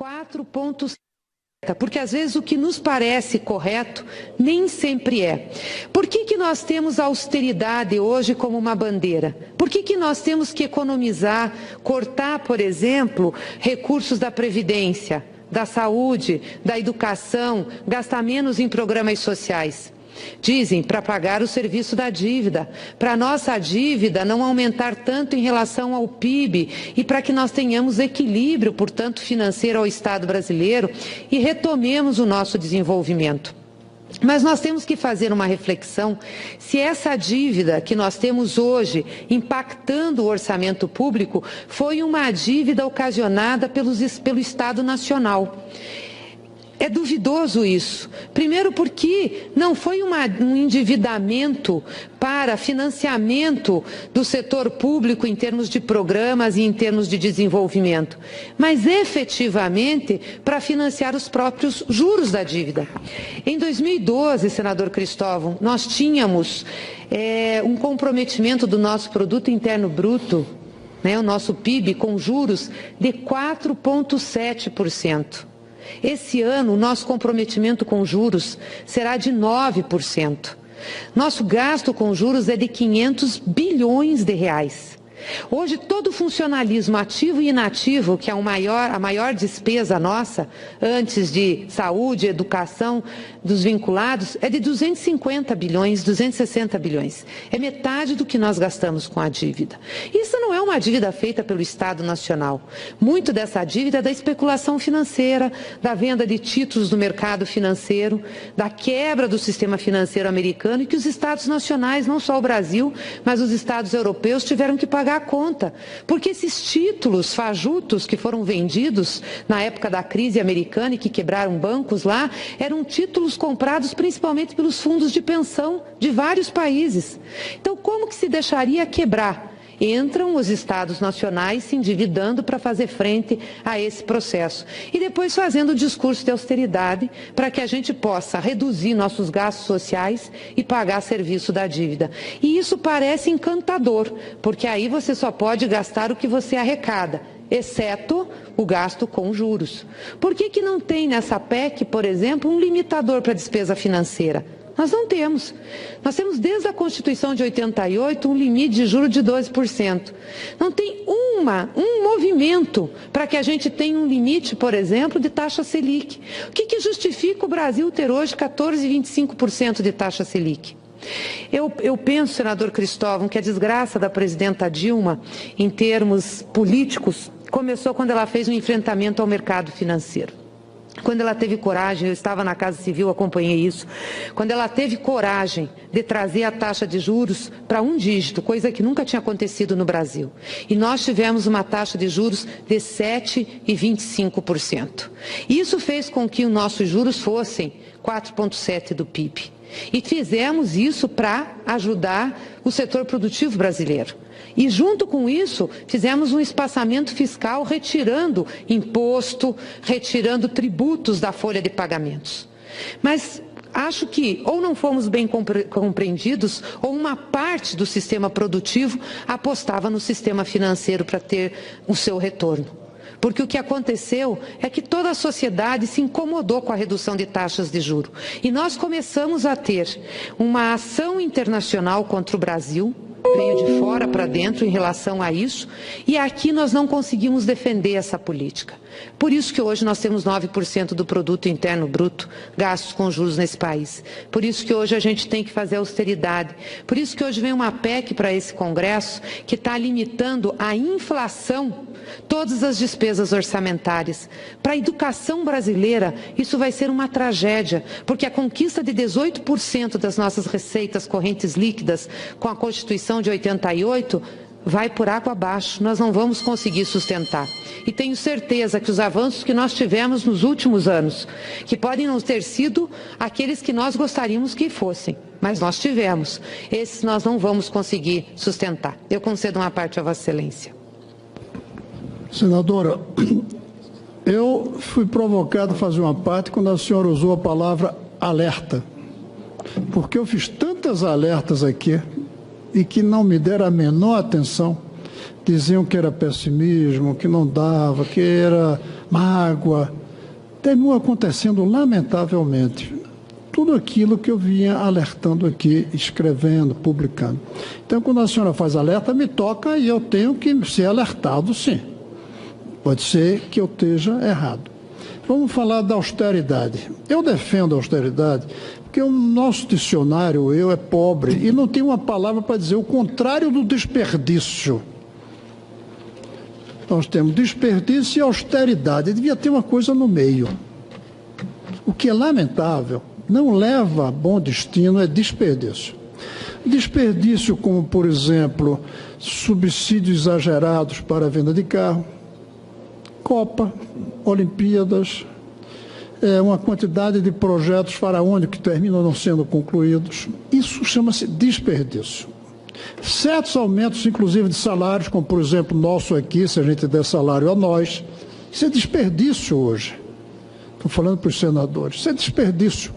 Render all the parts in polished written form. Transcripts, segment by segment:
4,7%. Porque às vezes o que nos parece correto nem sempre é. Por que nós temos a austeridade hoje como uma bandeira? Por que nós temos que economizar, cortar, por exemplo, recursos da Previdência, da saúde, da educação, gastar menos em programas sociais? Dizem para pagar o serviço da dívida, para a nossa dívida não aumentar tanto em relação ao PIB e para que nós tenhamos equilíbrio, portanto, financeiro ao Estado brasileiro e retomemos o nosso desenvolvimento. Mas nós temos que fazer uma reflexão se essa dívida que nós temos hoje, impactando o orçamento público, foi uma dívida ocasionada pelo Estado Nacional. É duvidoso isso. Primeiro porque não foi um endividamento para financiamento do setor público em termos de programas e em termos de desenvolvimento, mas efetivamente para financiar os próprios juros da dívida. Em 2012, senador Cristóvão, nós tínhamos um comprometimento do nosso produto interno bruto, né, o nosso PIB, com juros de 4,7%. Esse ano, o nosso comprometimento com juros será de 9%. Nosso gasto com juros é de 500 bilhões de reais. Hoje, todo o funcionalismo ativo e inativo, que é a maior despesa nossa, antes de saúde, educação, dos vinculados, é de 250 bilhões, 260 bilhões. É metade do que nós gastamos com a dívida. Isso não é uma dívida feita pelo Estado Nacional. Muito dessa dívida é da especulação financeira, da venda de títulos no mercado financeiro, da quebra do sistema financeiro americano e que os Estados nacionais, não só o Brasil, mas os Estados europeus tiveram que pagar a conta, porque esses títulos fajutos que foram vendidos na época da crise americana e que quebraram bancos lá, eram títulos comprados principalmente pelos fundos de pensão de vários países. Então, como que se deixaria quebrar? Entram os estados nacionais se endividando para fazer frente a esse processo. E depois fazendo o discurso de austeridade para que a gente possa reduzir nossos gastos sociais e pagar serviço da dívida. E isso parece encantador, porque aí você só pode gastar o que você arrecada, exceto o gasto com juros. Por que não tem nessa PEC, por exemplo, um limitador para a despesa financeira? Nós não temos. Nós temos desde a Constituição de 88 um limite de juros de 12%. Não tem um movimento para que a gente tenha um limite, por exemplo, de taxa Selic. O que justifica o Brasil ter hoje 14,25% de taxa Selic? Eu penso, senador Cristóvão, que a desgraça da presidenta Dilma, em termos políticos, começou quando ela fez um enfrentamento ao mercado financeiro. Quando ela teve coragem, eu estava na Casa Civil, acompanhei isso, quando ela teve coragem de trazer a taxa de juros para um dígito, coisa que nunca tinha acontecido no Brasil. E nós tivemos uma taxa de juros de 7,25%. Isso fez com que os nossos juros fossem 4,7% do PIB. E fizemos isso para ajudar o setor produtivo brasileiro. E junto com isso, fizemos um espaçamento fiscal retirando imposto, retirando tributos da folha de pagamentos. Mas acho que ou não fomos bem compreendidos ou uma parte do sistema produtivo apostava no sistema financeiro para ter o seu retorno. Porque o que aconteceu é que toda a sociedade se incomodou com a redução de taxas de juros. E nós começamos a ter uma ação internacional contra o Brasil, veio de fora para dentro em relação a isso, e aqui nós não conseguimos defender essa política. Por isso que hoje nós temos 9% do produto interno bruto gastos com juros nesse país. Por isso que hoje a gente tem que fazer austeridade. Por isso que hoje vem uma PEC para esse Congresso que está limitando a inflação, todas as despesas orçamentárias. Para a educação brasileira, isso vai ser uma tragédia, porque a conquista de 18% das nossas receitas correntes líquidas com a Constituição de 88 vai por água abaixo, nós não vamos conseguir sustentar. E tenho certeza que os avanços que nós tivemos nos últimos anos, que podem não ter sido aqueles que nós gostaríamos que fossem, mas nós tivemos, esses nós não vamos conseguir sustentar. Eu concedo uma parte a Vossa Excelência. Senadora, eu fui provocado a fazer uma parte quando a senhora usou a palavra alerta, porque eu fiz tantas alertas aqui e que não me deram a menor atenção, diziam que era pessimismo, que não dava, que era mágoa, terminou acontecendo lamentavelmente tudo aquilo que eu vinha alertando aqui, escrevendo, publicando. Então, quando a senhora faz alerta, me toca e eu tenho que ser alertado, sim. Pode ser que eu esteja errado. Vamos falar da austeridade. Eu defendo a austeridade porque o nosso dicionário, é pobre, e não tem uma palavra para dizer o contrário do desperdício. Nós temos desperdício e austeridade. Devia ter uma coisa no meio. O que é lamentável, não leva a bom destino, é desperdício. Desperdício como, por exemplo, subsídios exagerados para a venda de carro, Copa, Olimpíadas, uma quantidade de projetos faraônicos que terminam não sendo concluídos. Isso chama-se desperdício. Certos aumentos, inclusive, de salários, como, por exemplo, nosso aqui, se a gente der salário a nós, isso é desperdício hoje. Estou falando para os senadores. Isso é desperdício.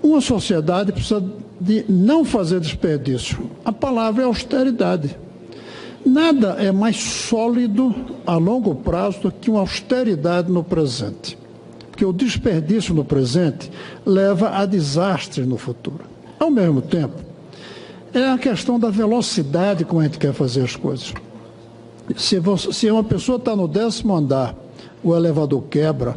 Uma sociedade precisa de não fazer desperdício. A palavra é austeridade. Nada é mais sólido a longo prazo do que uma austeridade no presente. Porque o desperdício no presente leva a desastres no futuro. Ao mesmo tempo, é a questão da velocidade como a gente quer fazer as coisas. Se uma pessoa está no 10º andar, o elevador quebra,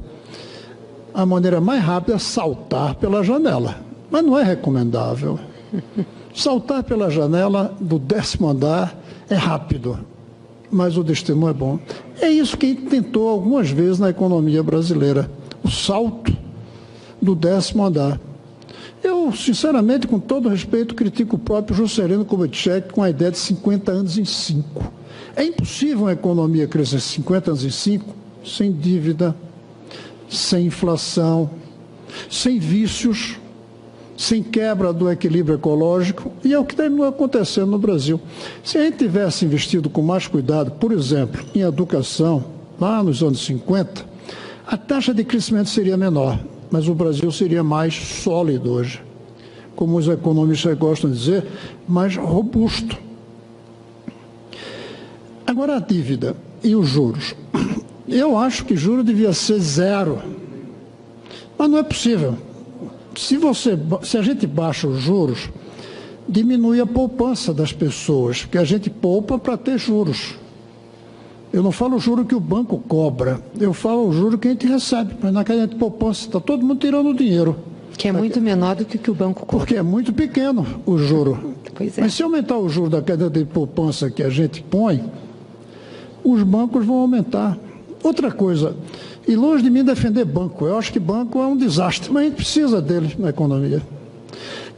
a maneira mais rápida é saltar pela janela. Mas não é recomendável. Saltar pela janela do 10º andar é rápido, mas o destino não é bom. É isso que a gente tentou algumas vezes na economia brasileira, o salto do 10º andar. Eu, sinceramente, com todo respeito, critico o próprio Juscelino Kubitschek com a ideia de 50 anos em 5. É impossível uma economia crescer 50 anos em 5 sem dívida, sem inflação, sem vícios, sem quebra do equilíbrio ecológico, e é o que terminou acontecendo no Brasil. Se a gente tivesse investido com mais cuidado, por exemplo, em educação, lá nos anos 50, a taxa de crescimento seria menor, mas o Brasil seria mais sólido hoje. Como os economistas gostam de dizer, mais robusto. Agora a dívida e os juros. Eu acho que juro devia ser 0, mas não é possível. Se a gente baixa os juros, diminui a poupança das pessoas, porque a gente poupa para ter juros. Eu não falo o juro que o banco cobra, eu falo o juro que a gente recebe, mas naquela poupança está todo mundo tirando dinheiro. Que é muito menor do que o que o banco cobra. Porque é muito pequeno o juro. Pois é. Mas se aumentar o juro da queda de poupança que a gente põe, os bancos vão aumentar. Outra coisa, e longe de mim defender banco, eu acho que banco é um desastre, mas a gente precisa dele na economia.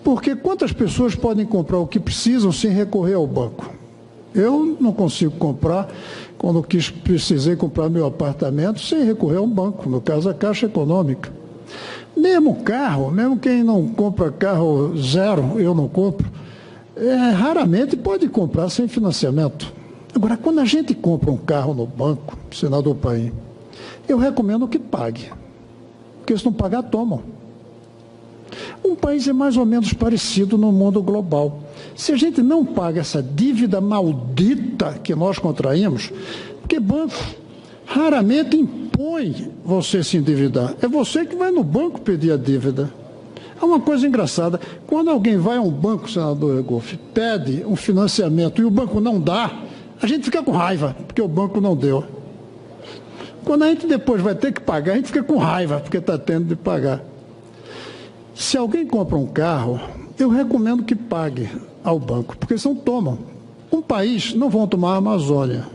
Porque quantas pessoas podem comprar o que precisam sem recorrer ao banco? Eu não consigo comprar, quando precisei comprar meu apartamento, sem recorrer a um banco, no caso a Caixa Econômica. Mesmo carro, mesmo quem não compra carro zero, eu não compro, raramente pode comprar sem financiamento. Agora, quando a gente compra um carro no banco, senador Paim, eu recomendo que pague, porque se não pagar, tomam. Um país é mais ou menos parecido no mundo global. Se a gente não paga essa dívida maldita que nós contraímos, porque banco raramente impõe você se endividar. É você que vai no banco pedir a dívida. É uma coisa engraçada. Quando alguém vai a um banco, senador Egolf, pede um financiamento e o banco não dá, a gente fica com raiva, porque o banco não deu. Quando a gente depois vai ter que pagar, a gente fica com raiva, porque está tendo de pagar. Se alguém compra um carro, eu recomendo que pague ao banco, porque senão tomam. Um país, não vão tomar a Amazônia,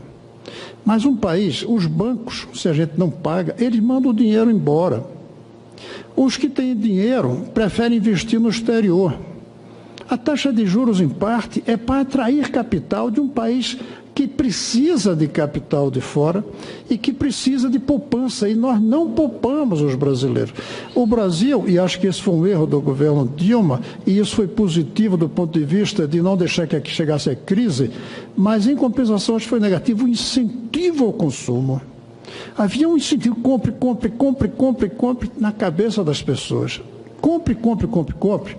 mas um país, os bancos, se a gente não paga, eles mandam o dinheiro embora. Os que têm dinheiro preferem investir no exterior. A taxa de juros, em parte, é para atrair capital de um país que precisa de capital de fora e que precisa de poupança, e nós não poupamos os brasileiros. O Brasil, e acho que esse foi um erro do governo Dilma, e isso foi positivo do ponto de vista de não deixar que aqui chegasse a crise, mas em compensação acho que foi negativo o incentivo ao consumo. Havia um incentivo, compre, compre, compre, compre, compre, na cabeça das pessoas. Compre, compre, compre, compre.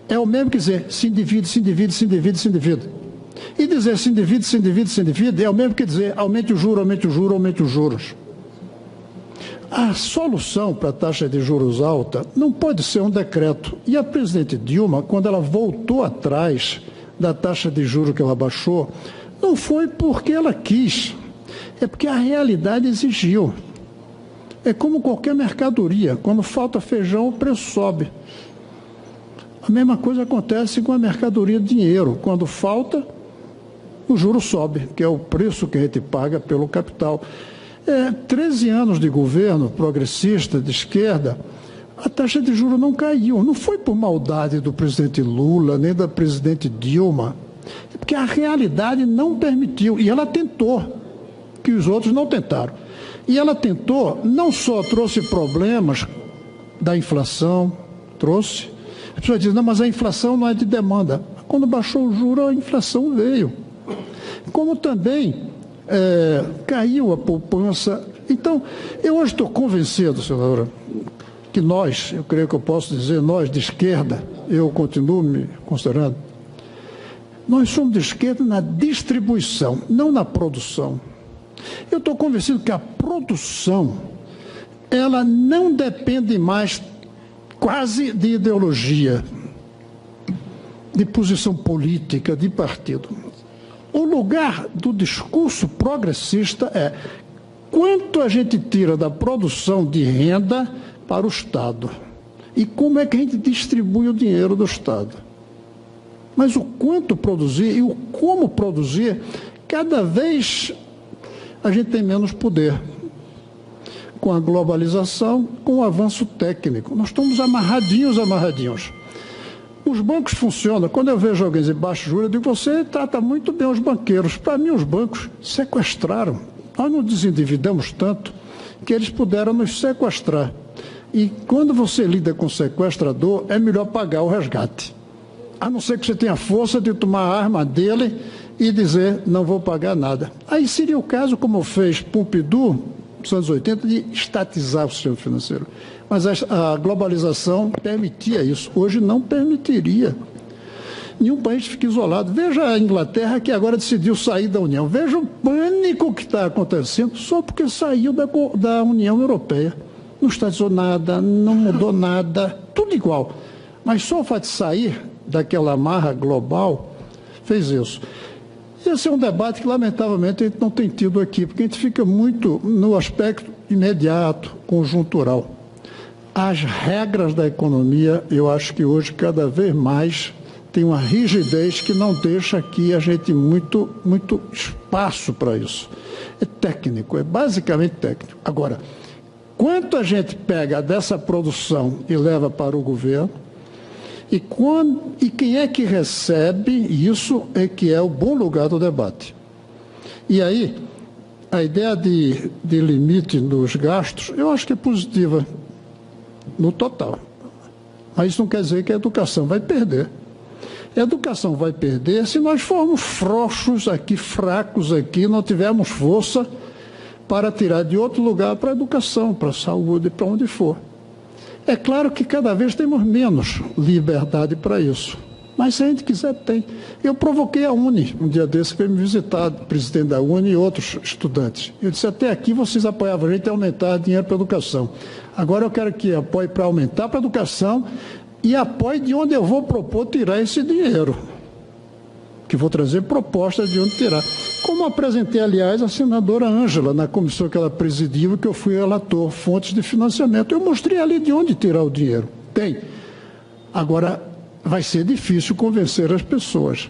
É o mesmo que dizer, se endivide, se endivide, se endivide, se endivide. E dizer se endivide, se endivide, se endivide, é o mesmo que dizer aumente o juro, aumente o juro, aumente os juros. a solução para a taxa de juros alta não pode ser um decreto. E a presidente Dilma, quando ela voltou atrás da taxa de juros que ela baixou, não foi porque ela quis, é porque a realidade exigiu. É como qualquer mercadoria, quando falta feijão, o preço sobe. A mesma coisa acontece com a mercadoria dinheiro. Quando falta, o juro sobe, que é o preço que a gente paga pelo capital. 13 anos de governo progressista, de esquerda, a taxa de juros não caiu. Não foi por maldade do presidente Lula, nem da presidente Dilma. É porque a realidade não permitiu. E ela tentou, que os outros não tentaram. E ela tentou, não só trouxe problemas da inflação, trouxe. As pessoas dizem, não, mas a inflação não é de demanda. Quando baixou o juro, a inflação veio. Como também caiu a poupança. Então, eu hoje estou convencido, senadora, que nós, eu creio que eu posso dizer, nós de esquerda, eu continuo me considerando, nós somos de esquerda na distribuição, não na produção. Eu estou convencido que a produção, ela não depende mais quase de ideologia, de posição política, de partido. O lugar do discurso progressista é quanto a gente tira da produção de renda para o Estado e como é que a gente distribui o dinheiro do Estado. Mas o quanto produzir e o como produzir, cada vez a gente tem menos poder. Com a globalização, com o avanço técnico. Nós estamos amarradinhos. Os bancos funcionam. Quando eu vejo alguém de baixo juros, eu digo, você trata muito bem os banqueiros. Para mim, os bancos sequestraram. Nós nos desendividamos tanto que eles puderam nos sequestrar. E quando você lida com sequestrador, é melhor pagar o resgate. A não ser que você tenha força de tomar a arma dele e dizer, não vou pagar nada. Aí seria o caso, como fez Pompidou, nos anos 80, de estatizar o sistema financeiro. Mas a globalização permitia isso. Hoje não permitiria. Nenhum país fica isolado. Veja a Inglaterra, que agora decidiu sair da União. Veja o pânico que está acontecendo só porque saiu da União Europeia. Não estatizou nada, não mudou nada, tudo igual. Mas só o fato de sair daquela amarra global fez isso. Esse é um debate que, lamentavelmente, a gente não tem tido aqui, porque a gente fica muito no aspecto imediato, conjuntural. As regras da economia, eu acho que hoje, cada vez mais, tem uma rigidez que não deixa aqui a gente muito espaço para isso. É técnico, é basicamente técnico. Agora, quanto a gente pega dessa produção e leva para o governo, e quem é que recebe, isso é que é o bom lugar do debate. E aí, a ideia de limite nos gastos, eu acho que é positiva no total. Mas isso não quer dizer que a educação vai perder. A educação vai perder se nós formos frouxos aqui, fracos aqui, não tivermos força para tirar de outro lugar para a educação, para a saúde, para onde for. É claro que cada vez temos menos liberdade para isso. Mas se a gente quiser, tem. Eu provoquei a Uni, um dia desse, que veio me visitar, o presidente da Uni e outros estudantes. Eu disse, até aqui vocês apoiavam a gente a aumentar dinheiro para a educação. Agora eu quero que apoie para aumentar para a educação e apoie de onde eu vou propor tirar esse dinheiro. Que vou trazer propostas de onde tirar. Como apresentei, aliás, a senadora Ângela, na comissão que ela presidiu e que eu fui relator, fontes de financiamento. Eu mostrei ali de onde tirar o dinheiro. Tem. Agora, vai ser difícil convencer as pessoas.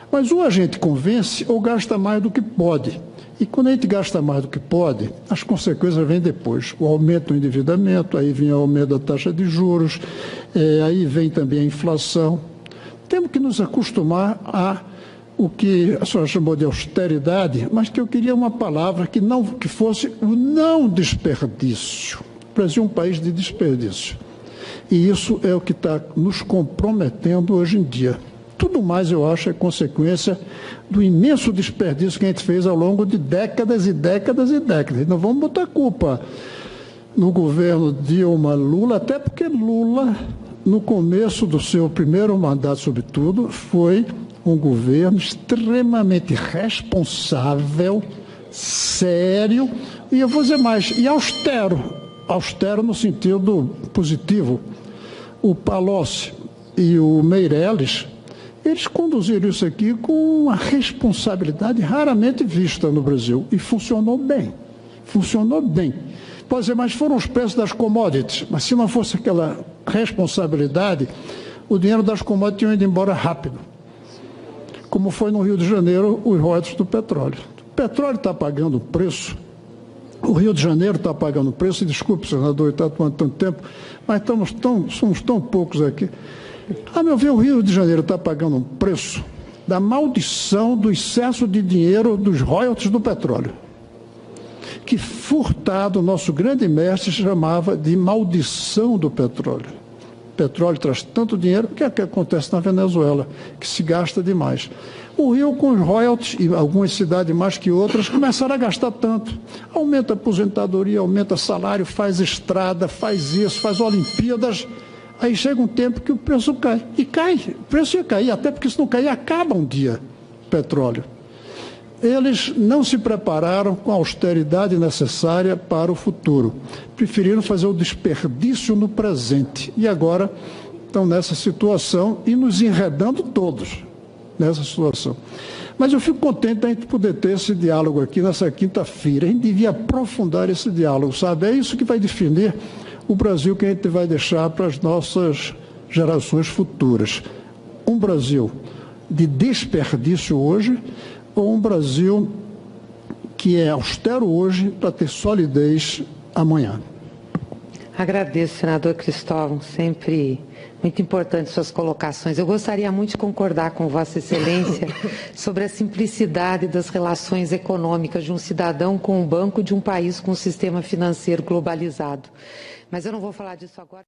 Mas ou a gente convence ou gasta mais do que pode. E quando a gente gasta mais do que pode, as consequências vêm depois. O aumento do endividamento, aí vem o aumento da taxa de juros, aí vem também a inflação. Temos que nos acostumar a o que a senhora chamou de austeridade, mas que eu queria uma palavra que fosse o não desperdício. O Brasil é um país de desperdício. E isso é o que está nos comprometendo hoje em dia. Tudo mais, eu acho, é consequência do imenso desperdício que a gente fez ao longo de décadas e décadas e décadas. Não vamos botar culpa no governo Dilma, Lula, até porque Lula, no começo do seu primeiro mandato, sobretudo, foi um governo extremamente responsável, sério, e eu vou dizer mais, e austero. austero no sentido positivo. O Palocci e o Meirelles, eles conduziram isso aqui com uma responsabilidade raramente vista no Brasil. E funcionou bem. Funcionou bem. Pode dizer, mas foram os preços das commodities. Mas se não fosse aquela responsabilidade, o dinheiro das commodities tinha ido embora rápido. Como foi no Rio de Janeiro, os royalties do petróleo. O petróleo está pagando preço. O Rio de Janeiro está pagando preço. Desculpe, senador, está tomando tanto tempo, mas somos tão poucos aqui. A meu ver, o Rio de Janeiro está pagando um preço da maldição do excesso de dinheiro dos royalties do petróleo, que Furtado, nosso grande mestre, chamava de maldição do petróleo. O petróleo traz tanto dinheiro, que é o que acontece na Venezuela, que se gasta demais. O Rio, com os royalties, e algumas cidades mais que outras, começaram a gastar tanto. Aumenta a aposentadoria, aumenta salário, faz estrada, faz isso, faz Olimpíadas. Aí chega um tempo que o preço cai. E cai, o preço ia cair, até porque se não cair, acaba um dia o petróleo. Eles não se prepararam com a austeridade necessária para o futuro. Preferiram fazer o desperdício no presente. E agora estão nessa situação e nos enredando todos nessa situação. Mas eu fico contente da gente poder ter esse diálogo aqui nessa quinta-feira. A gente devia aprofundar esse diálogo, sabe? É isso que vai definir o Brasil que a gente vai deixar para as nossas gerações futuras. Um Brasil de desperdício hoje, ou um Brasil que é austero hoje para ter solidez amanhã. Agradeço, senador Cristóvão, sempre muito importantes suas colocações. Eu gostaria muito de concordar com Vossa Excelência sobre a simplicidade das relações econômicas de um cidadão com um banco de um país com um sistema financeiro globalizado. Mas eu não vou falar disso agora.